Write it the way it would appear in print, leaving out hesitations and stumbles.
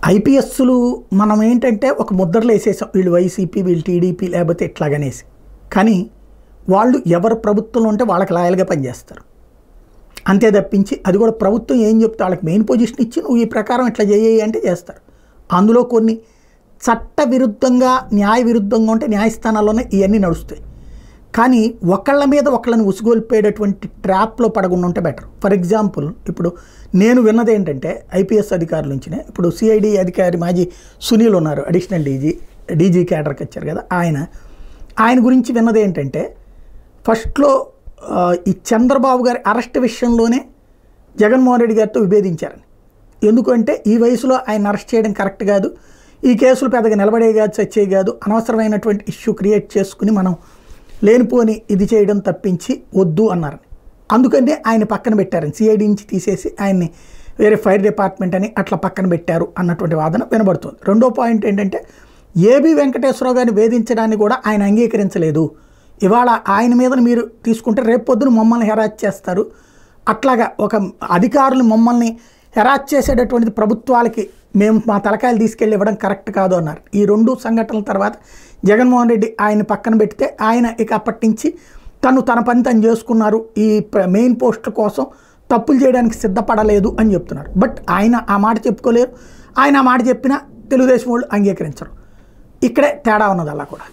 ఐపీఎస్లు మనం ఏంటంటే ఒక ముద్రలు వేసేసాం, వీళ్ళు వైసీపీ, వీళ్ళు టీడీపీ, లేకపోతే ఇట్లాగనేసి. కానీ వాళ్ళు ఎవరు ప్రభుత్వంలో ఉంటే వాళ్ళకి లాయల్గా పనిచేస్తారు, అంతే తప్పించి అది కూడా ప్రభుత్వం ఏం చెప్తే వాళ్ళకి మెయిన్ పొజిషన్ ఇచ్చి నువ్వు ఈ ప్రకారం ఇట్లా చేయి అంటే చేస్తారు. అందులో కొన్ని చట్ట విరుద్ధంగా, న్యాయ విరుద్ధంగా ఉంటే న్యాయస్థానాల్లోనే ఇవన్నీ నడుస్తాయి. కానీ ఒకళ్ళ మీద ఒకళ్ళని ఉసుగొల్పేటటువంటి ట్రాప్లో పడకుండా ఉంటే బెటర్. ఫర్ ఎగ్జాంపుల్, ఇప్పుడు నేను విన్నది ఏంటంటే ఐపీఎస్ అధికారుల నుంచినే, ఇప్పుడు సిఐడి అధికారి మాజీ సునీల్ ఉన్నారు, అడిషనల్ డీజీ క్యాడర్కి వచ్చారు కదా, ఆయన గురించి విన్నది ఏంటంటే ఫస్ట్లో ఈ చంద్రబాబు గారి అరెస్ట్ విషయంలోనే జగన్మోహన్ రెడ్డి గారితో విభేదించారని. ఎందుకంటే ఈ వయసులో ఆయన అరెస్ట్ చేయడం కరెక్ట్ కాదు, ఈ కేసులు పెద్దగా నిలబడే కాదు, చచ్చే కాదు, అనవసరమైనటువంటి ఇష్యూ క్రియేట్ చేసుకుని మనం లేనిపోని ఇది చేయడం తప్పించి వద్దు అన్నారని. అందుకనే ఆయన పక్కన పెట్టారని, సిఐడి నుంచి తీసేసి ఆయన్ని వేరే ఫైర్ డిపార్ట్మెంట్ అని అట్లా పక్కన పెట్టారు అన్నటువంటి వాదన వినబడుతుంది. రెండో పాయింట్ ఏంటంటే ఏబి వెంకటేశ్వరరావు గారిని వేధించడాన్ని కూడా ఆయన అంగీకరించలేదు. ఇవాళ ఆయన మీద మీరు తీసుకుంటే రేపు పొద్దున మమ్మల్ని హెరాస్ చేస్తారు, అట్లాగా ఒక అధికారులు మమ్మల్ని హెరాస్ చేసేటటువంటిది ప్రభుత్వాలకి మేము మా తలకాయలు తీసుకెళ్ళి ఇవ్వడం కరెక్ట్ కాదు అన్నారు. ఈ రెండు సంఘటనల తర్వాత జగన్మోహన్ రెడ్డి ఆయన పక్కన పెడితే ఆయన ఇక అప్పటి నుంచి తన పని తను చేసుకున్నారు, ఈ మెయిన్ పోస్టుల కోసం తప్పులు చేయడానికి సిద్ధపడలేదు అని చెప్తున్నారు. బట్ ఆయన ఆ మాట చెప్పుకోలేరు, ఆయన ఆ మాట చెప్పినా తెలుగుదేశం వాళ్ళు అంగీకరించరు. ఇక్కడే తేడా ఉన్నది అలా కూడా.